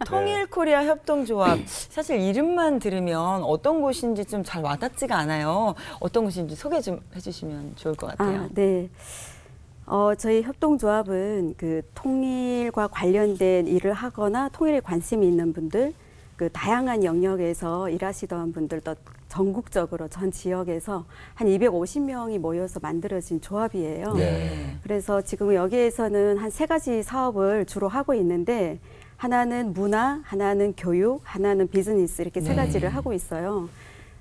통일 코리아 협동조합 사실 이름만 들으면 어떤 곳인지 좀 잘 와닿지가 않아요. 어떤 곳인지 소개 좀 해주시면 좋을 것 같아요. 네. 저희 협동조합은 그 통일과 관련된 일을 하거나 통일에 관심이 있는 분들, 그 다양한 영역에서 일하시던 분들도 전국적으로 전 지역에서 한 250명이 모여서 만들어진 조합이에요. 네. 그래서 지금 여기에서는 한 3가지 사업을 주로 하고 있는데 하나는 문화, 하나는 교육, 하나는 비즈니스 이렇게 3가지를 하고 있어요.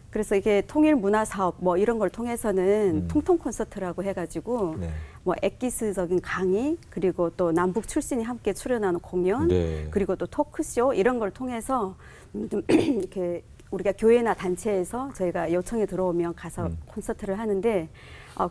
그래서 이게 통일 문화 사업 뭐 이런 걸 통해서는 통통 콘서트라고 해가지고 네. 뭐 엑기스적인 강의 그리고 또 남북 출신이 함께 출연하는 공연 네. 그리고 또 토크쇼 이런 걸 통해서 좀 이렇게 우리가 교회나 단체에서 저희가 요청이 들어오면 가서 콘서트를 하는데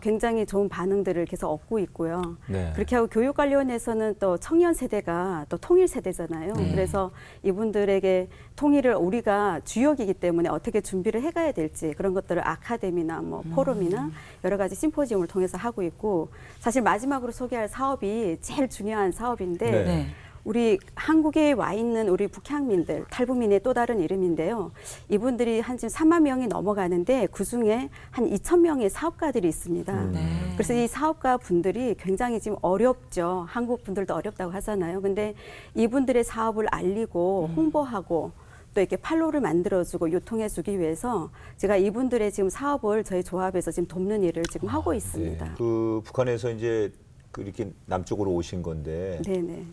굉장히 좋은 반응들을 계속 얻고 있고요. 네. 그렇게 하고 교육 관련해서는 또 청년 세대가 또 통일 세대잖아요. 그래서 이분들에게 통일을 우리가 주역이기 때문에 어떻게 준비를 해가야 될지 그런 것들을 아카데미나 뭐 포럼이나 여러 가지 심포지움을 통해서 하고 있고 사실 마지막으로 소개할 사업이 제일 중요한 사업인데 네. 네. 우리 한국에 와 있는 우리 북향민들, 탈북민의 또 다른 이름인데요. 이분들이 한 지금 3만 명이 넘어가는데 그중에 한 2천 명의 사업가들이 있습니다. 그래서 이 사업가 분들이 굉장히 지금 어렵죠. 한국 분들도 어렵다고 하잖아요. 근데 이분들의 사업을 알리고 홍보하고 또 이렇게 판로를 만들어주고 유통해주기 위해서 제가 이분들의 지금 사업을 저희 조합에서 지금 돕는 일을 지금 하고 있습니다. 네. 그 북한에서 이제 그 이렇게 남쪽으로 오신 건데 네네.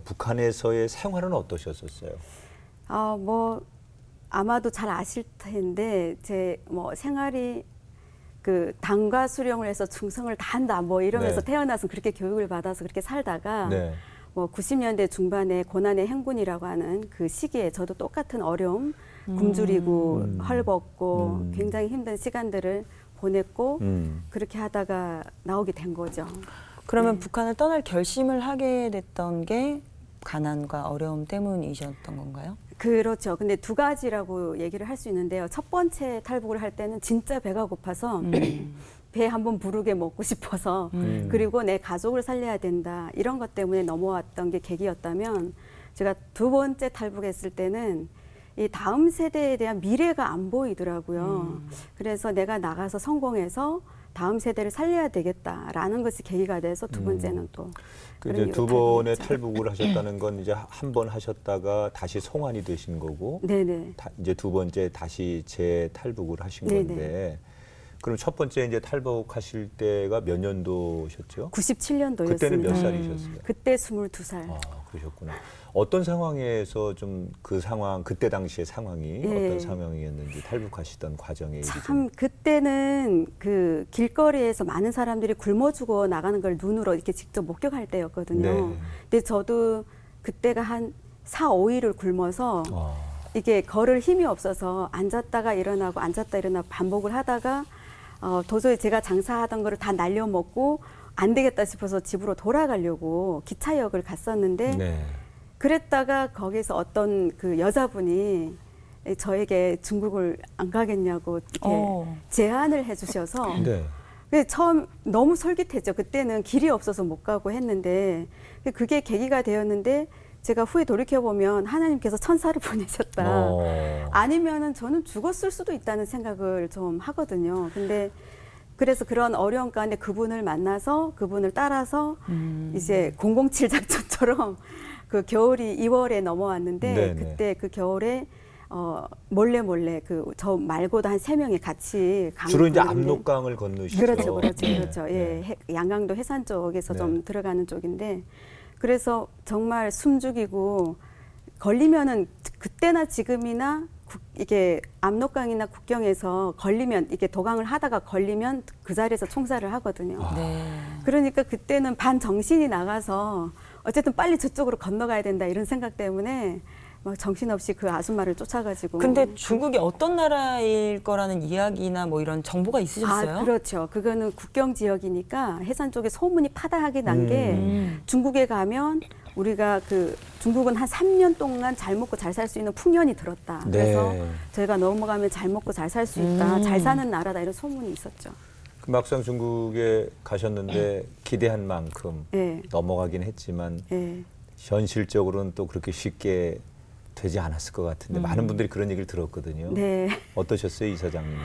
북한에서의 생활은 어떠셨었어요? 뭐 아마도 잘 아실 텐데 제 뭐 생활이 그 당과 수령을 해서 충성을 다한다 뭐 이러면서 네. 태어나서 그렇게 교육을 받아서 그렇게 살다가 네. 뭐 90년대 중반에 고난의 행군이라고 하는 그 시기에 저도 똑같은 어려움, 굶주리고 헐벗고 굉장히 힘든 시간들을 보냈고 그렇게 하다가 나오게 된 거죠. 그러면 북한을 떠날 결심을 하게 됐던 게 가난과 어려움 때문이셨던 건가요? 그렇죠. 근데 2가지라고 얘기를 할 수 있는데요. 첫 번째 탈북을 할 때는 진짜 배가 고파서 배 한번 부르게 먹고 싶어서 그리고 내 가족을 살려야 된다. 이런 것 때문에 넘어왔던 게 계기였다면 제가 2번째 탈북했을 때는 이 다음 세대에 대한 미래가 안 보이더라고요. 그래서 내가 나가서 성공해서 다음 세대를 살려야 되겠다라는 것이 계기가 돼서 2번째는 또 그 그런 이제 이유로 2번의 탈북했죠. 탈북을 하셨다는 건 이제 한 번 하셨다가 다시 송환이 되신 거고 네네. 이제 2번째 다시 재탈북을 하신 네네. 건데 그럼 첫 번째 이제 탈북하실 때가 몇 년도셨죠? 97년도였습니다. 그때는 몇 살이셨어요? 그때 22살. 그러셨구나. 어떤 상황에서 좀 그 상황 그때 당시의 상황이 예. 어떤 상황이었는지 탈북하시던 과정에 참 그때는 그 길거리에서 많은 사람들이 굶어 죽어 나가는 걸 눈으로 이렇게 직접 목격할 때였거든요. 네. 근데 저도 그때가 한 4, 5일을 굶어서 이게 걸을 힘이 없어서 앉았다가 일어나고 앉았다 일어나고 반복을 하다가 도저히 제가 장사하던 거를 다 날려먹고 안 되겠다 싶어서 집으로 돌아가려고 기차역을 갔었는데 네. 그랬다가 거기서 어떤 그 여자분이 저에게 중국을 안 가겠냐고 이렇게 제안을 해주셔서 네. 그래서 처음 너무 솔깃했죠. 그때는 길이 없어서 못 가고 했는데 그게 계기가 되었는데 제가 후에 돌이켜보면 하나님께서 천사를 보내셨다. 아니면은 저는 죽었을 수도 있다는 생각을 좀 하거든요. 근데 그래서 그런 어려움 가운데 그분을 만나서 그분을 따라서 이제 007 작전처럼 그 겨울이 2월에 넘어왔는데 네네. 그때 그 겨울에 몰래 그 저 말고도 한 3명이 같이 강을 주로 이제 건너는데 압록강을 건너시죠. 그렇죠. 네. 그렇죠. 예, 양강도 해산 쪽에서 네. 좀 들어가는 쪽인데 그래서 정말 숨죽이고 걸리면은 그때나 지금이나 이게 압록강이나 국경에서 걸리면 이게 도강을 하다가 걸리면 그 자리에서 총살을 하거든요. 네. 그러니까 그때는 반 정신이 나가서 어쨌든 빨리 저쪽으로 건너가야 된다 이런 생각 때문에 막 정신없이 그 아줌마를 쫓아가지고. 근데 중국이 어떤 나라일 거라는 이야기나 뭐 이런 정보가 있으셨어요? 그렇죠. 그거는 국경 지역이니까 해산 쪽에 소문이 파다하게 난 게 중국에 가면 우리가 그 중국은 한 3년 동안 잘 먹고 잘 살 수 있는 풍년이 들었다. 그래서 네. 저희가 넘어가면 잘 먹고 잘 살 수 있다. 잘 사는 나라다 이런 소문이 있었죠. 그 막상 중국에 가셨는데 기대한 만큼 네. 넘어가긴 했지만 네. 현실적으로는 또 그렇게 쉽게 되지 않았을 것 같은데 많은 분들이 그런 얘기를 들었거든요. 네. 어떠셨어요, 이사장님?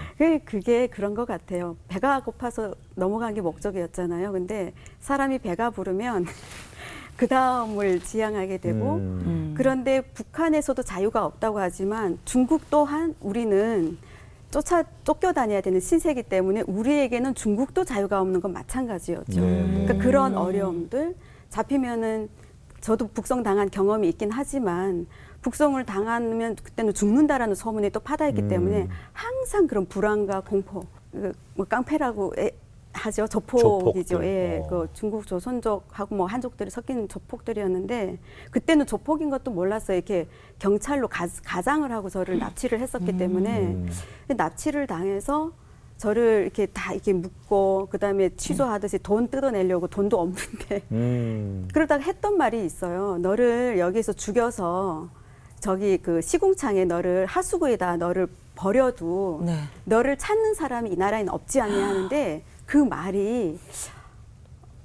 그게 그런 것 같아요. 배가 고파서 넘어간 게 목적이었잖아요. 근데 사람이 배가 부르면 그 다음을 지향하게 되고 그런데 북한에서도 자유가 없다고 하지만 중국 또한 우리는 쫓겨다녀야 되는 신세이기 때문에 우리에게는 중국도 자유가 없는 건 마찬가지였죠. 그러니까 그런 어려움들 잡히면은 저도 북송 당한 경험이 있긴 하지만 북송을 당하면 그때는 죽는다라는 소문이 또 파다했기 때문에 항상 그런 불안과 공포, 뭐 깡패라고 하죠. 조폭이죠. 조폭들. 예, 그 중국 조선족하고 뭐 한족들이 섞인 조폭들이었는데 그때는 조폭인 것도 몰랐어요. 이렇게 경찰로 가장을 하고 저를 납치를 했었기 때문에 납치를 당해서 저를 이렇게 다 이렇게 묶고 그다음에 취조하듯이 돈 뜯어내려고 돈도 없는데 그러다가 했던 말이 있어요. 너를 여기서 죽여서 저기 그 시궁창에 너를 하수구에다 너를 버려도 네. 너를 찾는 사람이 이 나라에는 없지 않냐 하는데 그 말이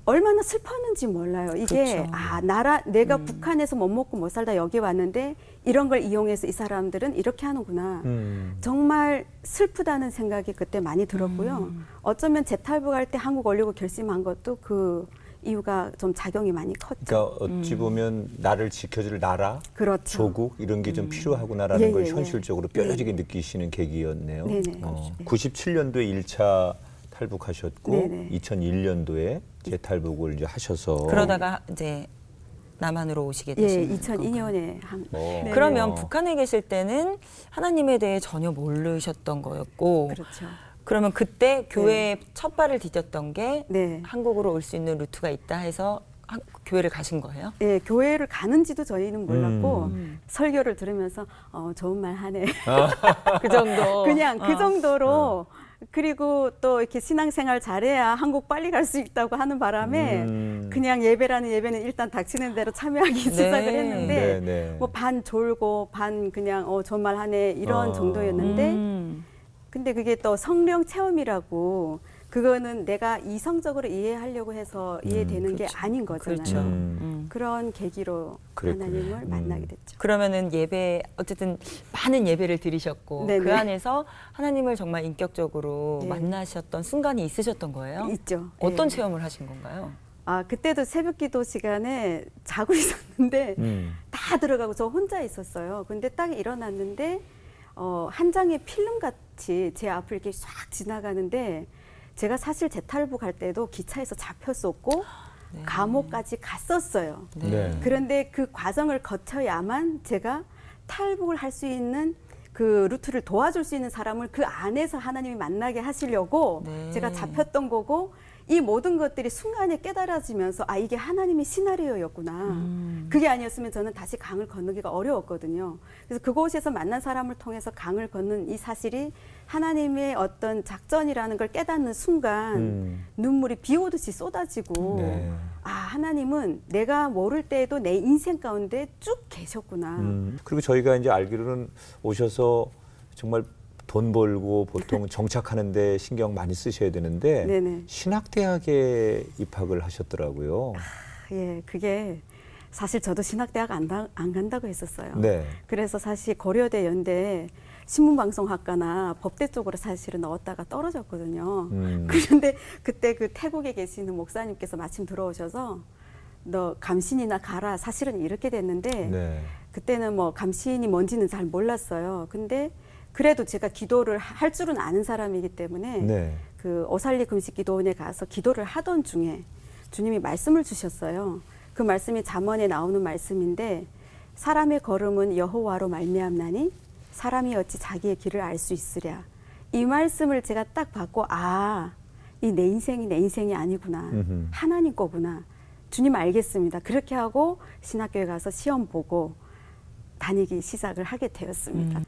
얼마나 슬펐는지 몰라요. 이게 그렇죠. 내가 북한에서 못 먹고 못 살다 여기 왔는데 이런 걸 이용해서 이 사람들은 이렇게 하는구나. 정말 슬프다는 생각이 그때 많이 들었고요. 어쩌면 재탈북할 때 한국 오려고 결심한 것도 그 이유가 좀 작용이 많이 컸죠. 그러니까 어찌 보면 나를 지켜줄 나라, 그렇죠. 조국 이런 게 좀 필요하구나라는 예, 걸 예, 예. 현실적으로 뼈저리게 느끼시는 계기였네요. 네네. 97년도에 1차 탈북하셨고 네네. 2001년도에 재탈북을 이제 하셔서 그러다가 이제 남한으로 오시게 예, 되신 건가요? 2002년에 네. 그러면 북한에 계실 때는 하나님에 대해 전혀 모르셨던 거였고 그렇죠. 그러면 그때 교회에 첫 발을 디뎠던 게 네. 한국으로 올 수 있는 루트가 있다 해서 교회를 가신 거예요? 예, 교회를 가는지도 저희는 몰랐고 설교를 들으면서 좋은 말 하네. 그 정도. 그냥 그 정도로 그리고 또 이렇게 신앙생활 잘해야 한국 빨리 갈 수 있다고 하는 바람에 그냥 예배라는 예배는 일단 닥치는 대로 참여하기 시작을 했는데 네. 뭐 반 졸고 반 그냥 좋은 말 하네 이런 정도였는데 근데 그게 또 성령 체험이라고 그거는 내가 이성적으로 이해하려고 해서 이해되는 게 아닌 거잖아요. 그렇죠. 그런 계기로 그랬군요. 하나님을 만나게 됐죠. 그러면은 예배 어쨌든 많은 예배를 드리셨고 네네. 그 안에서 하나님을 정말 인격적으로 네. 만나셨던 순간이 있으셨던 거예요? 있죠. 어떤 예. 체험을 하신 건가요? 그때도 새벽 기도 시간에 자고 있었는데 다 들어가고 저 혼자 있었어요. 근데 딱 일어났는데 한 장의 필름 같이 제 앞을 이렇게 싹 지나가는데 제가 사실 재탈북할 때도 기차에서 잡혔었고 감옥까지 갔었어요. 네. 그런데 그 과정을 거쳐야만 제가 탈북을 할 수 있는 그 루트를 도와줄 수 있는 사람을 그 안에서 하나님이 만나게 하시려고 네. 제가 잡혔던 거고 이 모든 것들이 순간에 깨달아지면서 이게 하나님의 시나리오였구나. 그게 아니었으면 저는 다시 강을 건너기가 어려웠거든요. 그래서 그곳에서 만난 사람을 통해서 강을 건넌 이 사실이 하나님의 어떤 작전이라는 걸 깨닫는 순간 눈물이 비 오듯이 쏟아지고 네. 하나님은 내가 모를 때에도 내 인생 가운데 쭉 계셨구나. 그리고 저희가 이제 알기로는 오셔서 정말 돈 벌고 보통 정착하는데 신경 많이 쓰셔야 되는데 네네. 신학대학에 입학을 하셨더라고요. 예, 그게 사실 저도 신학대학 안 간다고 했었어요. 네. 그래서 사실 고려대 연대 신문방송학과나 법대 쪽으로 사실은 넣었다가 떨어졌거든요. 그런데 그때 그 태국에 계시는 목사님께서 마침 들어오셔서 너 감신이나 가라. 사실은 이렇게 됐는데 네. 그때는 뭐 감신이 뭔지는 잘 몰랐어요. 근데 그래도 제가 기도를 할 줄은 아는 사람이기 때문에 네. 그 오살리 금식기도원에 가서 기도를 하던 중에 주님이 말씀을 주셨어요. 그 말씀이 잠언에 나오는 말씀인데 사람의 걸음은 여호와로 말미암나니 사람이 어찌 자기의 길을 알 수 있으랴. 이 말씀을 제가 딱 받고 이 내 인생이 내 인생이 아니구나. 하나님 거구나. 주님 알겠습니다. 그렇게 하고 신학교에 가서 시험 보고 다니기 시작을 하게 되었습니다.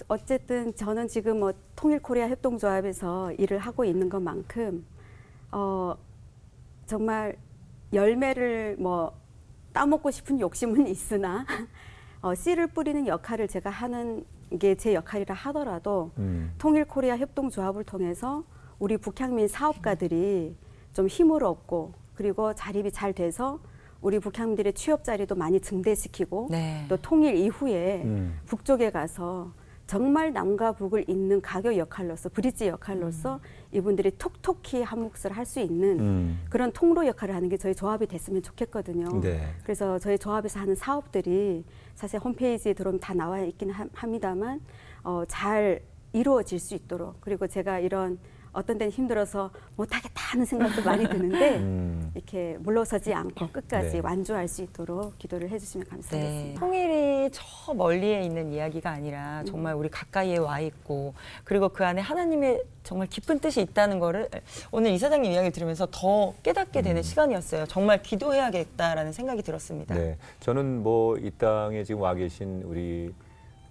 어쨌든 저는 지금 뭐 통일코리아 협동조합에서 일을 하고 있는 것만큼 정말 열매를 뭐 따먹고 싶은 욕심은 있으나 씨를 뿌리는 역할을 제가 하는 게 제 역할이라 하더라도 통일코리아 협동조합을 통해서 우리 북향민 사업가들이 좀 힘을 얻고 그리고 자립이 잘 돼서 우리 북한민들의 취업 자리도 많이 증대시키고 네. 또 통일 이후에 북쪽에 가서 정말 남과 북을 잇는 가교 역할로서 브릿지 역할로서 이분들이 톡톡히 한 몫을 할 수 있는 그런 통로 역할을 하는 게 저희 조합이 됐으면 좋겠거든요. 네. 그래서 저희 조합에서 하는 사업들이 사실 홈페이지에 들어오면 다 나와 있긴 합니다만 잘 이루어질 수 있도록 그리고 제가 이런 어떤 데는 힘들어서 못하겠다 하는 생각도 많이 드는데 이렇게 물러서지 않고 끝까지 네. 완주할 수 있도록 기도를 해주시면 네. 감사하겠습니다. 통일이 저 멀리에 있는 이야기가 아니라 정말 우리 가까이에 와 있고 그리고 그 안에 하나님의 정말 깊은 뜻이 있다는 거를 오늘 이사장님 이야기를 들으면서 더 깨닫게 되는 시간이었어요. 정말 기도해야겠다라는 생각이 들었습니다. 네, 저는 뭐 이 땅에 지금 와 계신 우리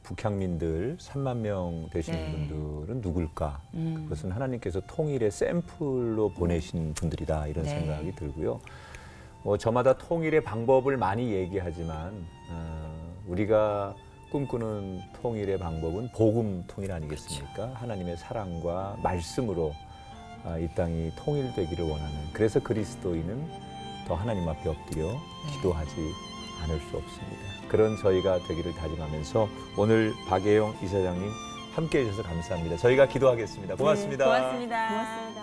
북향민들 3만 명 되시는 네. 분들은 누굴까? 그것은 하나님께서 통일의 샘플로 보내신 분들이다 이런 네. 생각이 들고요. 저마다 통일의 방법을 많이 얘기하지만 우리가 꿈꾸는 통일의 방법은 복음 통일 아니겠습니까? 그렇죠. 하나님의 사랑과 말씀으로 이 땅이 통일되기를 원하는. 그래서 그리스도인은 더 하나님 앞에 엎드려 기도하지 않을 수 없습니다. 그런 저희가 되기를 다짐하면서 오늘 박예영 이사장님 함께해 주셔서 감사합니다. 저희가 기도하겠습니다. 고맙습니다. 고맙습니다. 고맙습니다.